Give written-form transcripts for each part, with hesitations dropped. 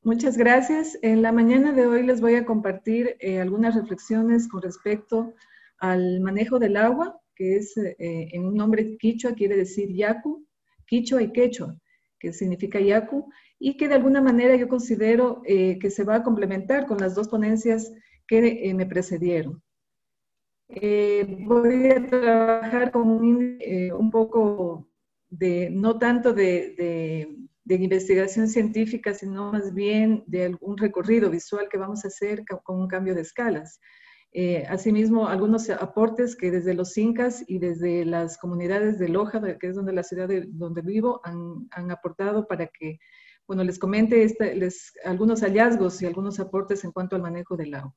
Muchas gracias. En la mañana de hoy les voy a compartir algunas reflexiones con respecto al manejo del agua, que es en un nombre quichua, quiere decir yacu, quichua y quechua, que significa yacu, y que de alguna manera yo considero que se va a complementar con las dos ponencias que me precedieron. Voy a trabajar con un poco de, no tanto de investigación científica, sino más bien de algún recorrido visual que vamos a hacer con un cambio de escalas. Asimismo, algunos aportes que desde los incas y desde las comunidades de Loja, que es donde la ciudad donde vivo, han aportado para que, bueno, les comente algunos hallazgos y algunos aportes en cuanto al manejo del agua.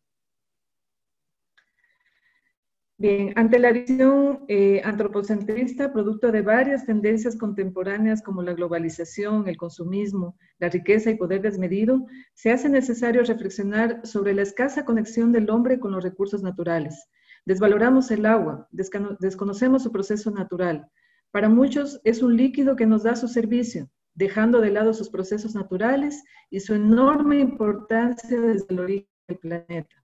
Bien, ante la visión antropocentrista, producto de varias tendencias contemporáneas como la globalización, el consumismo, la riqueza y poder desmedido, se hace necesario reflexionar sobre la escasa conexión del hombre con los recursos naturales. Desvaloramos el agua, desconocemos su proceso natural. Para muchos es un líquido que nos da su servicio, dejando de lado sus procesos naturales y su enorme importancia desde el origen del planeta.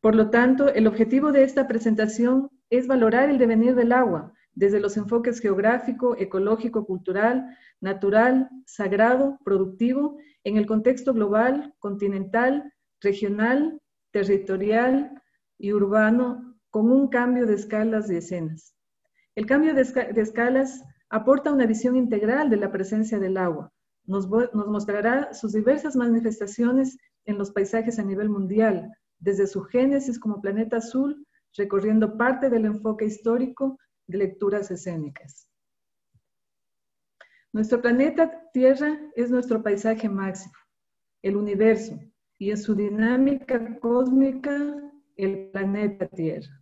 Por lo tanto, el objetivo de esta presentación es valorar el devenir del agua desde los enfoques geográfico, ecológico, cultural, natural, sagrado, productivo, en el contexto global, continental, regional, territorial y urbano, con un cambio de escalas y escenas. El cambio de escalas aporta una visión integral de la presencia del agua. Nos mostrará sus diversas manifestaciones en los paisajes a nivel mundial, desde su génesis como planeta azul, recorriendo parte del enfoque histórico de lecturas escénicas. Nuestro planeta Tierra es nuestro paisaje máximo, el universo, y en su dinámica cósmica, el planeta Tierra.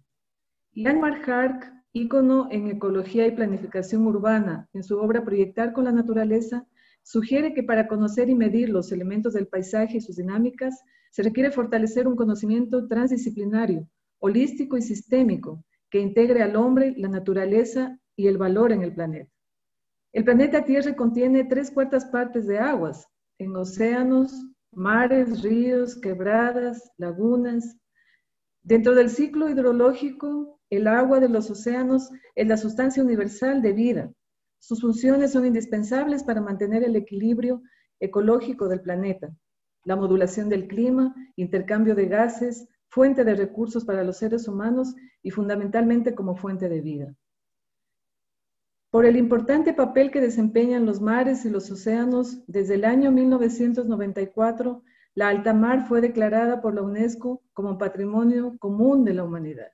Langmar Hark, ícono en ecología y planificación urbana, en su obra Proyectar con la naturaleza, sugiere que para conocer y medir los elementos del paisaje y sus dinámicas, se requiere fortalecer un conocimiento transdisciplinario, holístico y sistémico, que integre al hombre, la naturaleza y el valor en el planeta. El planeta Tierra contiene 3/4 partes de aguas, en océanos, mares, ríos, quebradas, lagunas. Dentro del ciclo hidrológico, el agua de los océanos es la sustancia universal de vida. Sus funciones son indispensables para mantener el equilibrio ecológico del planeta, la modulación del clima, intercambio de gases, fuente de recursos para los seres humanos y fundamentalmente como fuente de vida. Por el importante papel que desempeñan los mares y los océanos, desde el año 1994, la alta mar fue declarada por la UNESCO como Patrimonio Común de la Humanidad.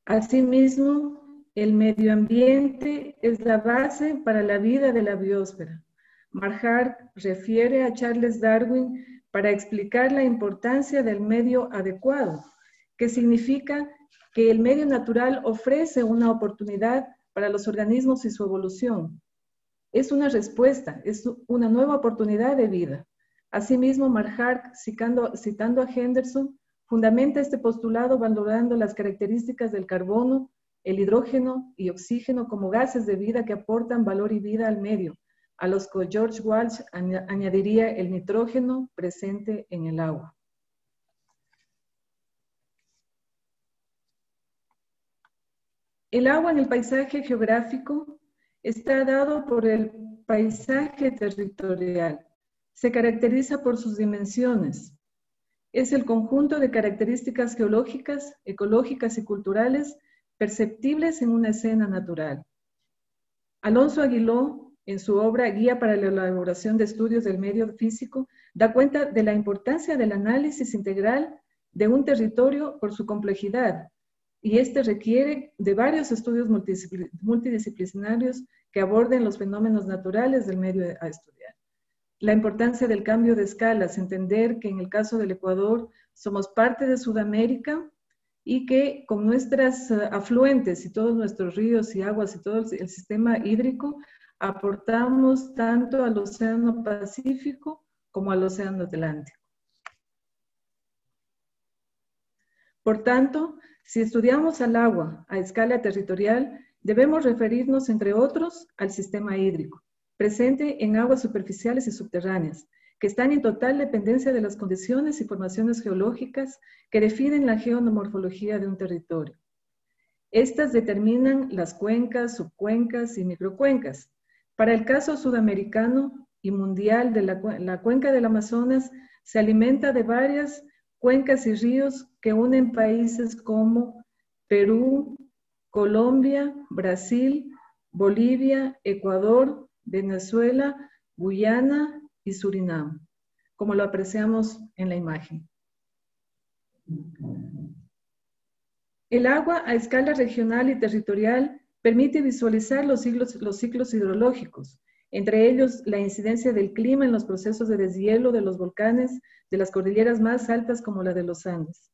Asimismo, el medio ambiente es la base para la vida de la biosfera. Marhart refiere a Charles Darwin para explicar la importancia del medio adecuado, que significa que el medio natural ofrece una oportunidad para los organismos y su evolución. Es una respuesta, es una nueva oportunidad de vida. Asimismo, Marhart, citando a Henderson, fundamenta este postulado valorando las características del carbono, el hidrógeno y oxígeno como gases de vida que aportan valor y vida al medio, a los que George Walsh añadiría el nitrógeno presente en el agua. El agua en el paisaje geográfico está dado por el paisaje territorial. Se caracteriza por sus dimensiones. Es el conjunto de características geológicas, ecológicas y culturales perceptibles en una escena natural. Alonso Aguiló, en su obra Guía para la elaboración de estudios del medio físico, da cuenta de la importancia del análisis integral de un territorio por su complejidad, y este requiere de varios estudios multidisciplinarios que aborden los fenómenos naturales del medio a estudiar. La importancia del cambio de escalas, entender que en el caso del Ecuador somos parte de Sudamérica y que con nuestras afluentes y todos nuestros ríos y aguas y todo el sistema hídrico aportamos tanto al Océano Pacífico como al Océano Atlántico. Por tanto, si estudiamos al agua a escala territorial, debemos referirnos, entre otros, al sistema hídrico, presente en aguas superficiales y subterráneas, que están en total dependencia de las condiciones y formaciones geológicas que definen la geomorfología de un territorio. Estas determinan las cuencas, subcuencas y microcuencas. Para el caso sudamericano y mundial de la cuenca del Amazonas, se alimenta de varias cuencas y ríos que unen países como Perú, Colombia, Brasil, Bolivia, Ecuador, Venezuela, Guyana y Surinam, como lo apreciamos en la imagen. El agua a escala regional y territorial permite visualizar los ciclos hidrológicos, entre ellos la incidencia del clima en los procesos de deshielo de los volcanes de las cordilleras más altas como la de los Andes.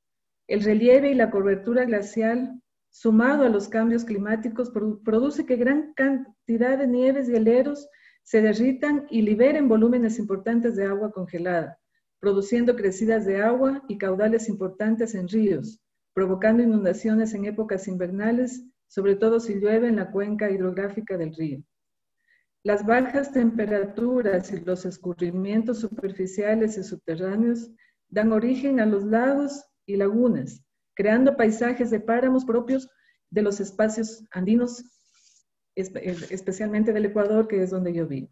El relieve y la cobertura glacial, sumado a los cambios climáticos, produce que gran cantidad de nieves y heleros se derritan y liberen volúmenes importantes de agua congelada, produciendo crecidas de agua y caudales importantes en ríos, provocando inundaciones en épocas invernales, sobre todo si llueve en la cuenca hidrográfica del río. Las bajas temperaturas y los escurrimientos superficiales y subterráneos dan origen a los lagos y lagunas, creando paisajes de páramos propios de los espacios andinos, especialmente del Ecuador, que es donde yo vivo.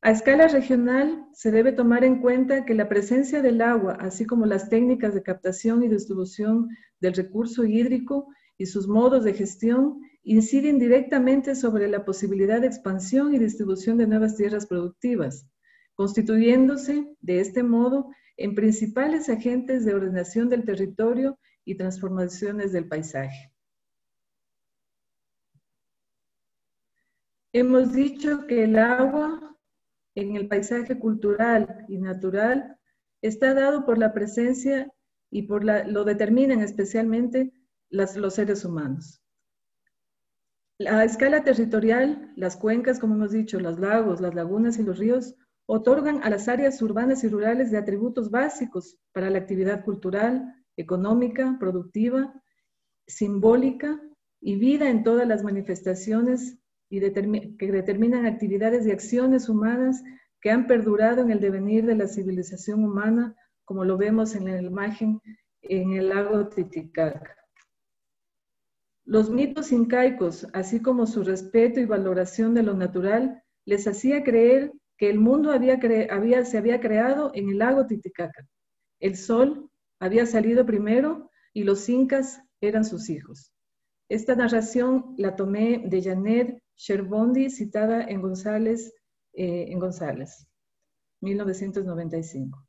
A escala regional, se debe tomar en cuenta que la presencia del agua, así como las técnicas de captación y distribución del recurso hídrico y sus modos de gestión, inciden directamente sobre la posibilidad de expansión y distribución de nuevas tierras productivas, constituyéndose, de este modo, en principales agentes de ordenación del territorio y transformaciones del paisaje. Hemos dicho que el agua en el paisaje cultural y natural está dado por la presencia y lo determinan especialmente los seres humanos. A escala territorial, las cuencas, como hemos dicho, los lagos, las lagunas y los ríos, otorgan a las áreas urbanas y rurales de atributos básicos para la actividad cultural, económica, productiva, simbólica y vida en todas las manifestaciones que determinan actividades y acciones humanas que han perdurado en el devenir de la civilización humana, como lo vemos en la imagen en el lago Titicaca. Los mitos incaicos, así como su respeto y valoración de lo natural, les hacía creer que el mundo se había creado en el lago Titicaca. El sol había salido primero y los incas eran sus hijos. Esta narración la tomé de Janet Sherbondi, citada en González, 1995.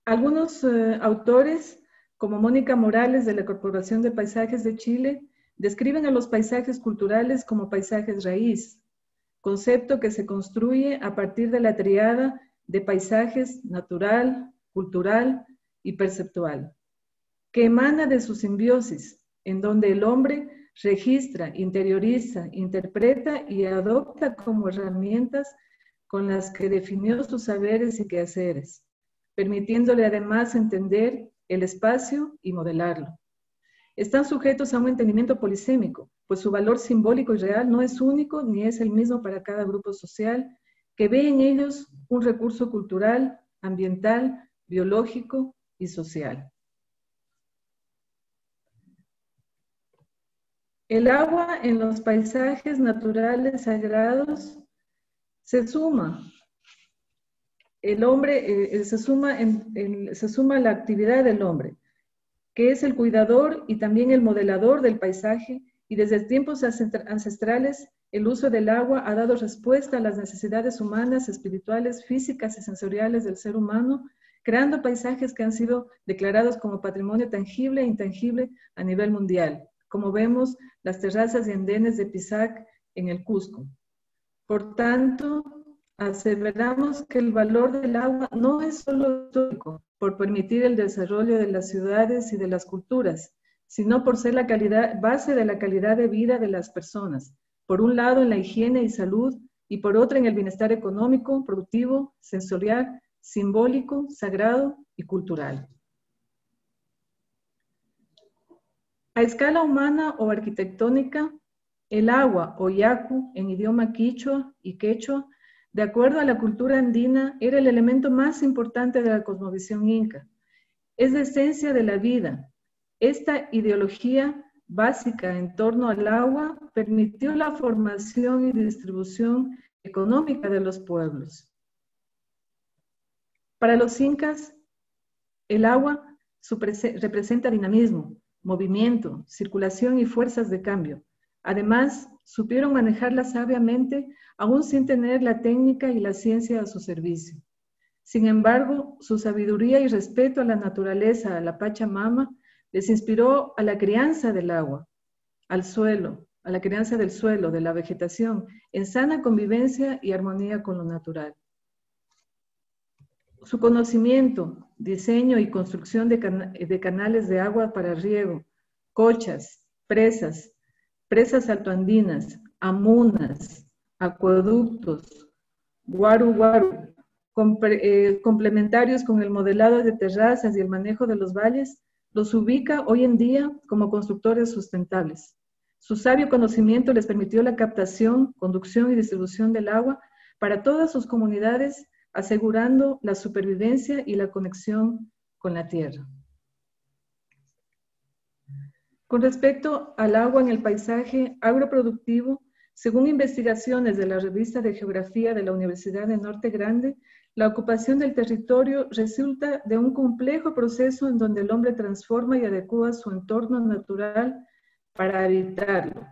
Algunos autores, como Mónica Morales de la Corporación de Paisajes de Chile, describen a los paisajes culturales como paisajes raíz, concepto que se construye a partir de la triada de paisajes natural, cultural y perceptual, que emana de su simbiosis, en donde el hombre registra, interioriza, interpreta y adopta como herramientas con las que definió sus saberes y quehaceres, permitiéndole además entender el espacio y modelarlo. Están sujetos a un entendimiento polisémico, pues su valor simbólico y real no es único ni es el mismo para cada grupo social, que ve en ellos un recurso cultural, ambiental, biológico y social. El agua en los paisajes naturales sagrados se suma. El hombre se suma a la actividad del hombre, que es el cuidador y también el modelador del paisaje, y desde tiempos ancestrales el uso del agua ha dado respuesta a las necesidades humanas, espirituales, físicas y sensoriales del ser humano, creando paisajes que han sido declarados como patrimonio tangible e intangible a nivel mundial, como vemos las terrazas y andenes de Pisac en el Cusco. Por tanto, aseveramos que el valor del agua no es solo histórico, por permitir el desarrollo de las ciudades y de las culturas, sino por ser la base de la calidad de vida de las personas, por un lado en la higiene y salud, y por otro en el bienestar económico, productivo, sensorial, simbólico, sagrado y cultural. A escala humana o arquitectónica, El agua, o yacu, en idioma quichua y quechua, de acuerdo a la cultura andina, era el elemento más importante de la cosmovisión inca. Es la esencia de la vida. Esta ideología básica en torno al agua permitió la formación y distribución económica de los pueblos. Para los incas, el agua representa dinamismo, movimiento, circulación y fuerzas de cambio. Además, supieron manejarla sabiamente, aún sin tener la técnica y la ciencia a su servicio. Sin embargo, su sabiduría y respeto a la naturaleza, a la Pachamama, les inspiró a la crianza del agua, al suelo, a la crianza del suelo, de la vegetación, en sana convivencia y armonía con lo natural. Su conocimiento, diseño y construcción de canales de agua para riego, cochas, presas altoandinas, amunas, acueductos, guaru, complementarios con el modelado de terrazas y el manejo de los valles, los ubica hoy en día como constructores sustentables. Su sabio conocimiento les permitió la captación, conducción y distribución del agua para todas sus comunidades, asegurando la supervivencia y la conexión con la tierra. Con respecto al agua en el paisaje agroproductivo, según investigaciones de la Revista de Geografía de la Universidad de Norte Grande, la ocupación del territorio resulta de un complejo proceso en donde el hombre transforma y adecua su entorno natural para habitarlo.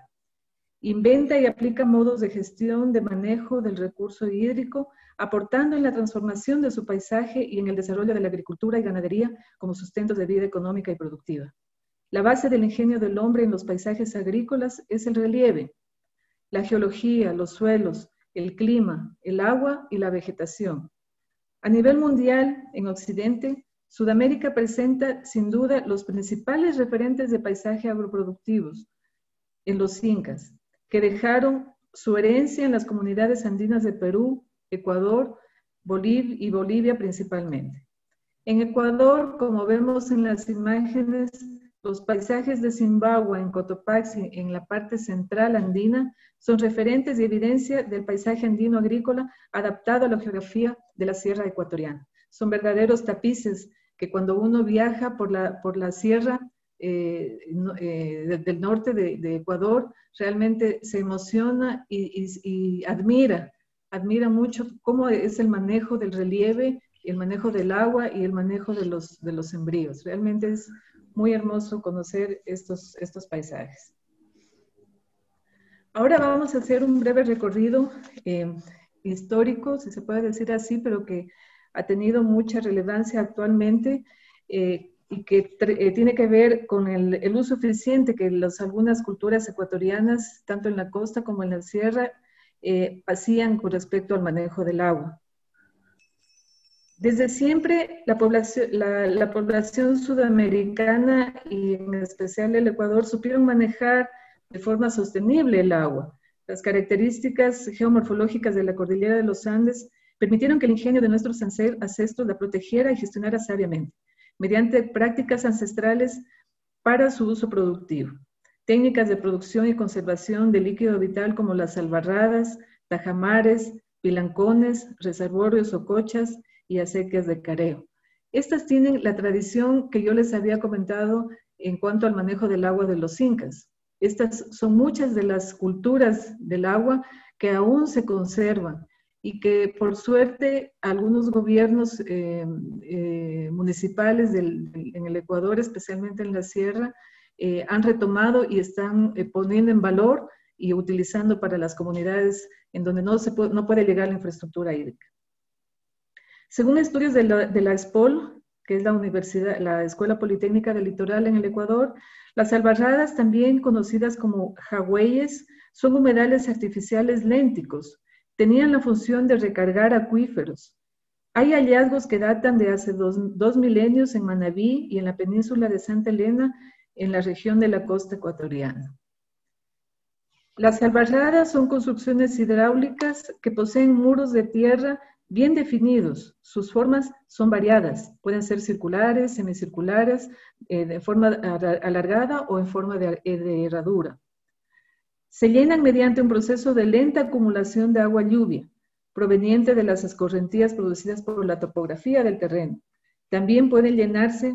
Inventa y aplica modos de gestión de manejo del recurso hídrico, aportando en la transformación de su paisaje y en el desarrollo de la agricultura y ganadería como sustentos de vida económica y productiva. La base del ingenio del hombre en los paisajes agrícolas es el relieve, la geología, los suelos, el clima, el agua y la vegetación. A nivel mundial, en Occidente, Sudamérica presenta sin duda los principales referentes de paisaje agroproductivos en los incas, que dejaron su herencia en las comunidades andinas de Perú, Ecuador, y Bolivia principalmente. En Ecuador, como vemos en las imágenes, los paisajes de Zimbabue, en Cotopaxi, en la parte central andina, son referentes y evidencia del paisaje andino agrícola adaptado a la geografía de la sierra ecuatoriana. Son verdaderos tapices que cuando uno viaja por la sierra del norte de Ecuador, realmente se emociona y admira mucho cómo es el manejo del relieve, el manejo del agua y el manejo de los sembríos. Realmente es muy hermoso conocer estos paisajes. Ahora vamos a hacer un breve recorrido histórico, si se puede decir así, pero que ha tenido mucha relevancia actualmente y que tiene que ver con el uso eficiente que algunas culturas ecuatorianas, tanto en la costa como en la sierra, hacían con respecto al manejo del agua. Desde siempre, la población sudamericana y en especial el Ecuador supieron manejar de forma sostenible el agua. Las características geomorfológicas de la cordillera de los Andes permitieron que el ingenio de nuestros ancestros la protegiera y gestionara sabiamente, mediante prácticas ancestrales para su uso productivo. Técnicas de producción y conservación de líquido vital como las albarradas, tajamares, pilancones, reservorios o cochas, y acequias de careo. Estas tienen la tradición que yo les había comentado en cuanto al manejo del agua de los incas. Estas son muchas de las culturas del agua que aún se conservan y que por suerte algunos gobiernos municipales en el Ecuador, especialmente en la sierra, han retomado y están poniendo en valor y utilizando para las comunidades en donde no puede llegar la infraestructura hídrica. Según estudios de la ESPOL, que es la Escuela Politécnica del Litoral en el Ecuador, las albarradas, también conocidas como jagüeyes, son humedales artificiales lénticos. Tenían la función de recargar acuíferos. Hay hallazgos que datan de hace dos milenios en Manabí y en la península de Santa Elena, en la región de la costa ecuatoriana. Las albarradas son construcciones hidráulicas que poseen muros de tierra bien definidos. Sus formas son variadas, pueden ser circulares, semicirculares, de forma alargada o en forma de herradura. Se llenan mediante un proceso de lenta acumulación de agua lluvia, proveniente de las escorrentías producidas por la topografía del terreno. También pueden llenarse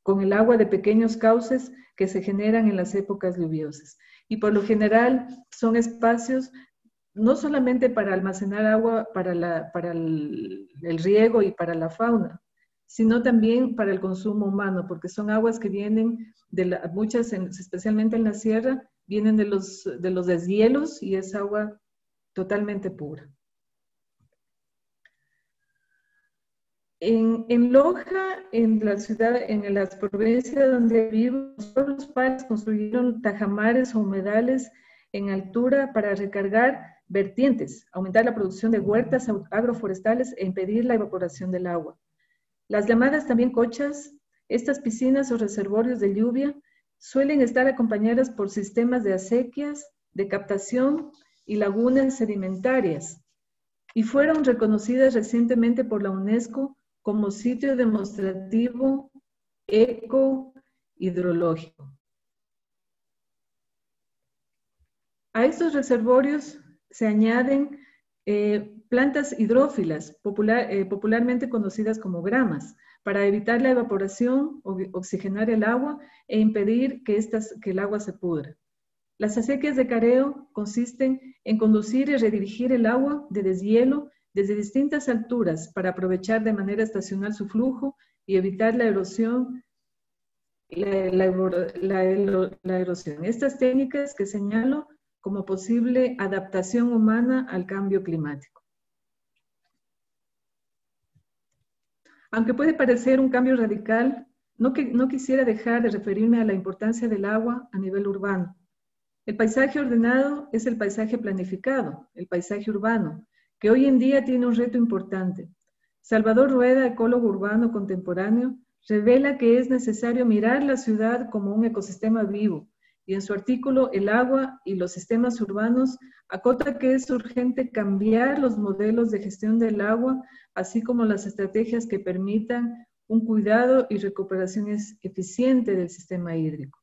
con el agua de pequeños cauces que se generan en las épocas lluviosas. Y por lo general son espacios no solamente para almacenar agua para el riego y para la fauna, sino también para el consumo humano, porque son aguas que vienen muchas, especialmente en la sierra, vienen de los deshielos y es agua totalmente pura. En Loja, en la ciudad, en las provincias donde vivo, los pueblos pares construyeron tajamares o humedales en altura para recargar vertientes, aumentar la producción de huertas agroforestales e impedir la evaporación del agua. Las llamadas también cochas, estas piscinas o reservorios de lluvia, suelen estar acompañadas por sistemas de acequias, de captación y lagunas sedimentarias, y fueron reconocidas recientemente por la UNESCO como sitio demostrativo eco-hidrológico. A estos reservorios se añaden plantas hidrófilas, popularmente conocidas como gramas, para evitar la evaporación, oxigenar el agua e impedir que el agua se pudra. Las acequias de careo consisten en conducir y redirigir el agua de deshielo desde distintas alturas para aprovechar de manera estacional su flujo y evitar la erosión. La erosión. Estas técnicas que señalo como posible adaptación humana al cambio climático. Aunque puede parecer un cambio radical, no quisiera dejar de referirme a la importancia del agua a nivel urbano. El paisaje ordenado es el paisaje planificado, el paisaje urbano, que hoy en día tiene un reto importante. Salvador Rueda, ecólogo urbano contemporáneo, revela que es necesario mirar la ciudad como un ecosistema vivo, y en su artículo El agua y los sistemas urbanos acota que es urgente cambiar los modelos de gestión del agua, así como las estrategias que permitan un cuidado y recuperación eficiente del sistema hídrico.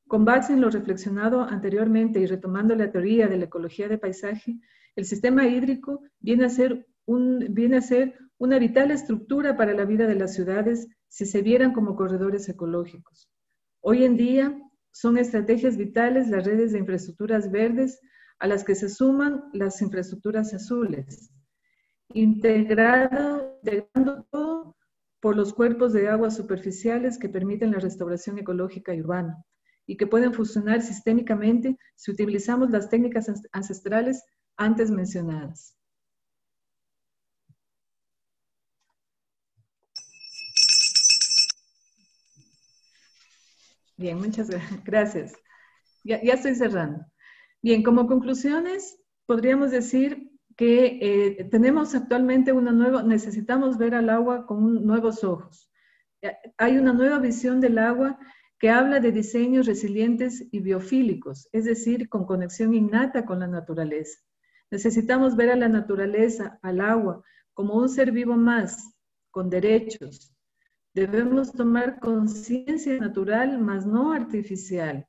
Con base en lo reflexionado anteriormente y retomando la teoría de la ecología de paisaje, el sistema hídrico viene a ser una vital estructura para la vida de las ciudades si se vieran como corredores ecológicos. Hoy en día son estrategias vitales las redes de infraestructuras verdes a las que se suman las infraestructuras azules, integrando todo por los cuerpos de agua superficiales que permiten la restauración ecológica y urbana, y que pueden funcionar sistémicamente si utilizamos las técnicas ancestrales antes mencionadas. Bien, muchas gracias. Ya estoy cerrando. Bien, como conclusiones, podríamos decir que tenemos actualmente necesitamos ver al agua con nuevos ojos. Hay una nueva visión del agua que habla de diseños resilientes y biofílicos, es decir, con conexión innata con la naturaleza. Necesitamos ver a la naturaleza, al agua, como un ser vivo más, con derechos. Debemos tomar conciencia natural, mas no artificial.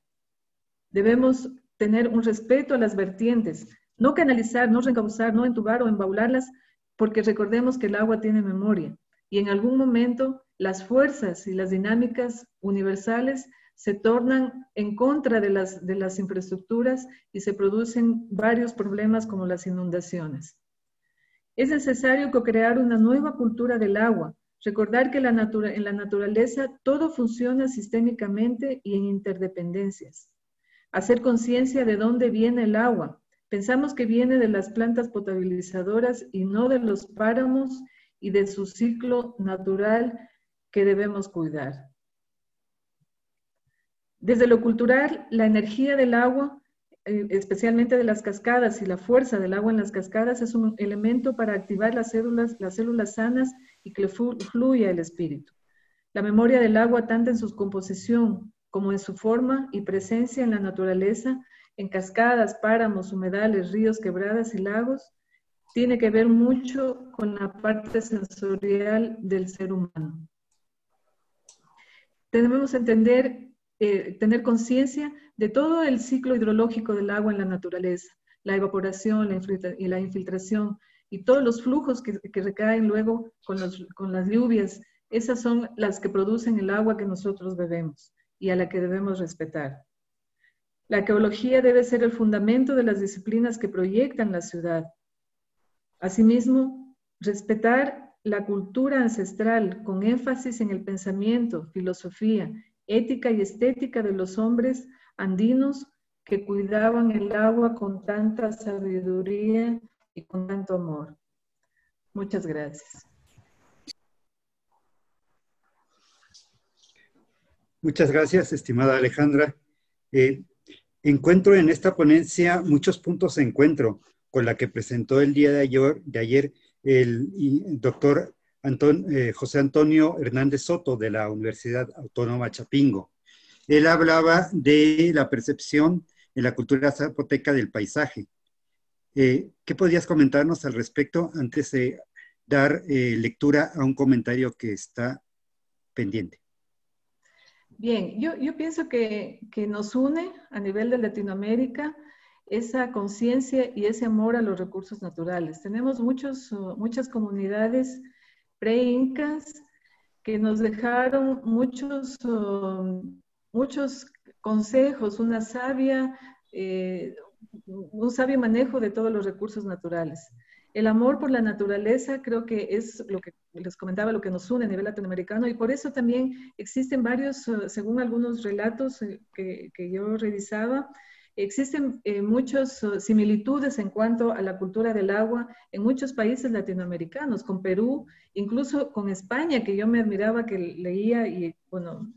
Debemos tener un respeto a las vertientes, no canalizar, no reencauzar, no entubar o embaularlas, porque recordemos que el agua tiene memoria y en algún momento las fuerzas y las dinámicas universales se tornan en contra de las infraestructuras y se producen varios problemas como las inundaciones. Es necesario co-crear una nueva cultura del agua, recordar que en la naturaleza todo funciona sistémicamente y en interdependencias. Hacer conciencia de dónde viene el agua. Pensamos que viene de las plantas potabilizadoras y no de los páramos y de su ciclo natural que debemos cuidar. Desde lo cultural, la energía del agua, especialmente de las cascadas y la fuerza del agua en las cascadas, es un elemento para activar las células sanas y que fluya el espíritu. La memoria del agua, tanto en su composición como en su forma y presencia en la naturaleza, en cascadas, páramos, humedales, ríos, quebradas y lagos, tiene que ver mucho con la parte sensorial del ser humano. Debemos entender tener conciencia de todo el ciclo hidrológico del agua en la naturaleza, la evaporación y la infiltración y todos los flujos que recaen luego con las lluvias. Esas son las que producen el agua que nosotros bebemos y a la que debemos respetar. La arqueología debe ser el fundamento de las disciplinas que proyectan la ciudad. Asimismo, respetar la cultura ancestral con énfasis en el pensamiento, filosofía, ética y estética de los hombres andinos que cuidaban el agua con tanta sabiduría y con tanto amor. Muchas gracias. Muchas gracias, estimada Alejandra. Encuentro en esta ponencia muchos puntos de encuentro con la que presentó el día de ayer el doctor José Antonio Hernández Soto de la Universidad Autónoma Chapingo. Él hablaba de la percepción en la cultura zapoteca del paisaje. ¿Qué podrías comentarnos al respecto antes de dar lectura a un comentario que está pendiente? Bien, yo pienso que nos une a nivel de Latinoamérica esa conciencia y ese amor a los recursos naturales. Tenemos muchas comunidades pre-incas que nos dejaron muchos consejos, un sabio manejo de todos los recursos naturales. El amor por la naturaleza creo que es lo que les comentaba, lo que nos une a nivel latinoamericano, y por eso también existen varios, según algunos relatos que yo revisaba, existen muchas similitudes en cuanto a la cultura del agua en muchos países latinoamericanos, con Perú, incluso con España, que yo me admiraba, que leía y bueno,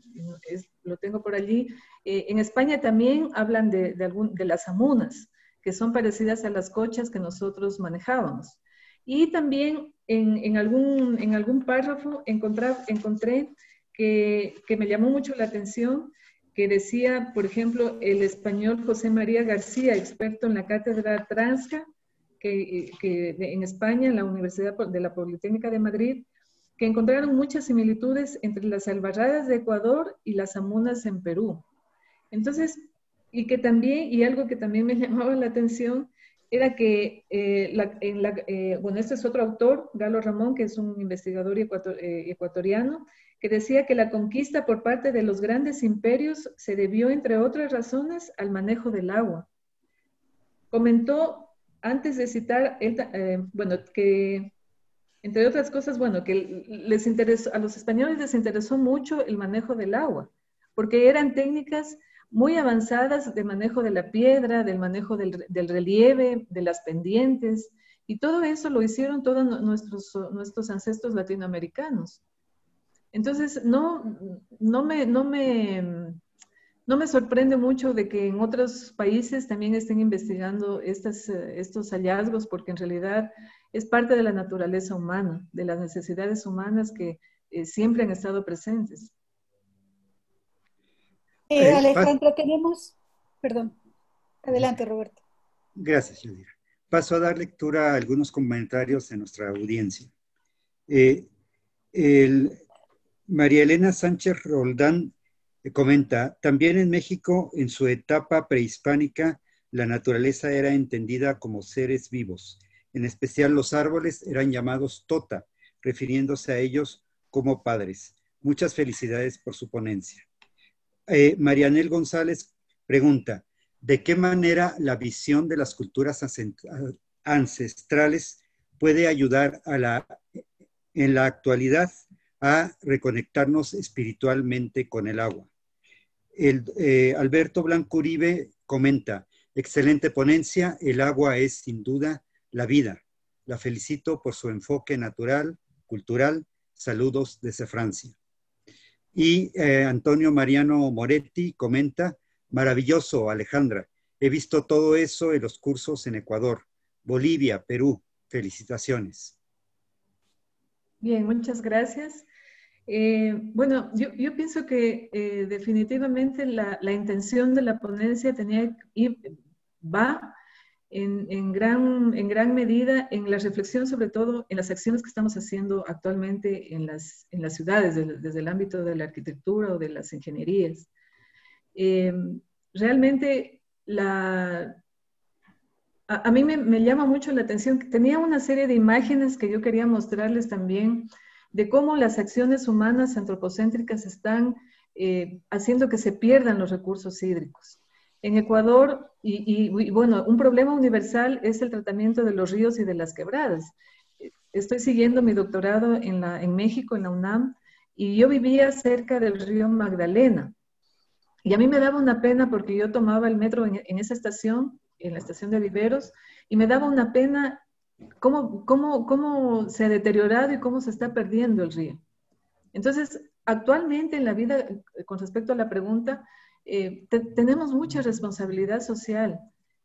lo tengo por allí. En España también hablan de las amunas, que son parecidas a las cochas que nosotros manejábamos. Y también en algún párrafo encontré que me llamó mucho la atención, que decía, por ejemplo, el español José María García, experto en la cátedra Transca, en España, en la Universidad de la Politécnica de Madrid, que encontraron muchas similitudes entre las albarradas de Ecuador y las amunas en Perú. Entonces, y algo que también me llamaba la atención, era que, bueno, este es otro autor, Galo Ramón, que es un investigador ecuatoriano, que decía que la conquista por parte de los grandes imperios se debió, entre otras razones, al manejo del agua. Comentó, antes de citar, bueno, que, entre otras cosas, bueno, que a los españoles les interesó mucho el manejo del agua, porque eran técnicas muy avanzadas de manejo de la piedra, del manejo del relieve, de las pendientes, y todo eso lo hicieron todos nuestros ancestros latinoamericanos. Entonces, no me sorprende mucho de que en otros países también estén investigando estos hallazgos, porque en realidad es parte de la naturaleza humana, de las necesidades humanas que siempre han estado presentes. Alejandra, perdón, adelante, Roberto. Gracias, Yadira. Paso a dar lectura a algunos comentarios de nuestra audiencia. María Elena Sánchez Roldán comenta, también en México, en su etapa prehispánica, la naturaleza era entendida como seres vivos. En especial los árboles eran llamados tota, refiriéndose a ellos como padres. Muchas felicidades por su ponencia. Marianel González pregunta, ¿de qué manera la visión de las culturas ancestrales puede ayudar en la actualidad a reconectarnos espiritualmente con el agua? Alberto Blanco Uribe comenta, excelente ponencia, el agua es sin duda la vida. La felicito por su enfoque natural, cultural. Saludos desde Francia. Y Antonio Mariano Moretti comenta, maravilloso, Alejandra. He visto todo eso en los cursos en Ecuador, Bolivia, Perú. Felicitaciones. Bien, muchas gracias. Bueno, yo pienso que definitivamente la intención de la ponencia va en gran medida en la reflexión, sobre todo en las acciones que estamos haciendo actualmente en las ciudades, desde el ámbito de la arquitectura o de las ingenierías. Realmente a mí me llama mucho la atención que tenía una serie de imágenes que yo quería mostrarles también de cómo las acciones humanas antropocéntricas están haciendo que se pierdan los recursos hídricos. En Ecuador, bueno, un problema universal es el tratamiento de los ríos y de las quebradas. Estoy siguiendo mi doctorado en México, en la UNAM, y yo vivía cerca del río Magdalena. Y a mí me daba una pena porque yo tomaba el metro en esa estación, en la estación de Viveros, y me daba una pena cómo se ha deteriorado y cómo se está perdiendo el río. Entonces, actualmente en la vida, con respecto a la pregunta, tenemos mucha responsabilidad social.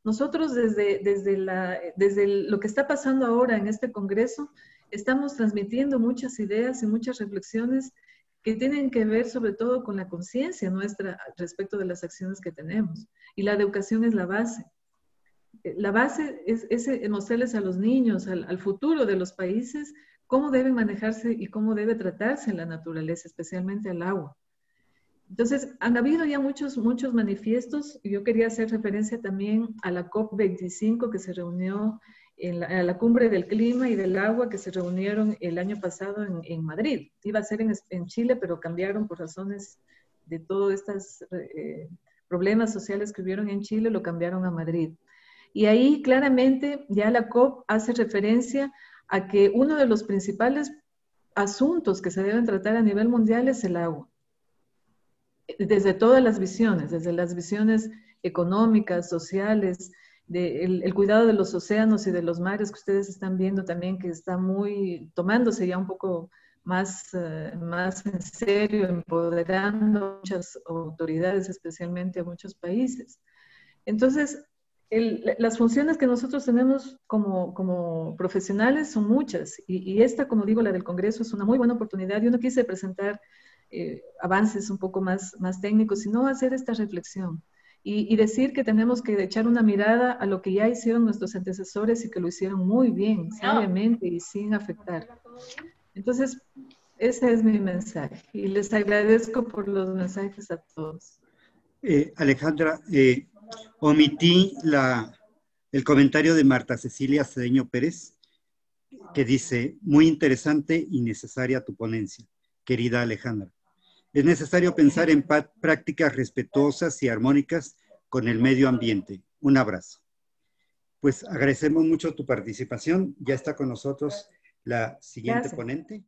Nosotros desde lo que está pasando ahora en este Congreso, estamos transmitiendo muchas ideas y muchas reflexiones que tienen que ver sobre todo con la conciencia nuestra respecto de las acciones que tenemos. Y la educación es la base. La base es mostrarles a los niños, al futuro de los países, cómo debe manejarse y cómo debe tratarse en la naturaleza, especialmente al agua. Entonces, han habido ya muchos manifiestos, y yo quería hacer referencia también a la COP25 que se reunió a la Cumbre del Clima y del Agua que se reunieron el año pasado en Madrid. Iba a ser en Chile, pero cambiaron por razones de todos estos problemas sociales que hubieron en Chile, lo cambiaron a Madrid. Y ahí claramente ya la COP hace referencia a que uno de los principales asuntos que se deben tratar a nivel mundial es el agua. Desde todas las visiones, desde las visiones económicas, sociales, el cuidado de los océanos y de los mares que ustedes están viendo también que está tomándose ya un poco más en serio, empoderando a muchas autoridades, especialmente a muchos países. Entonces, las funciones que nosotros tenemos como profesionales son muchas y esta, como digo, la del Congreso es una muy buena oportunidad. Yo no quise presentar avances un poco más técnicos, sino hacer esta reflexión y decir que tenemos que echar una mirada a lo que ya hicieron nuestros antecesores y que lo hicieron muy bien, sabiamente y sin afectar. Entonces, ese es mi mensaje y les agradezco por los mensajes a todos. Alejandra, omití el comentario de Marta Cecilia Cedeño Pérez, que dice, muy interesante y necesaria tu ponencia, querida Alejandra. Es necesario pensar en prácticas respetuosas y armónicas con el medio ambiente. Un abrazo. Pues agradecemos mucho tu participación. Ya está con nosotros la siguiente ponente.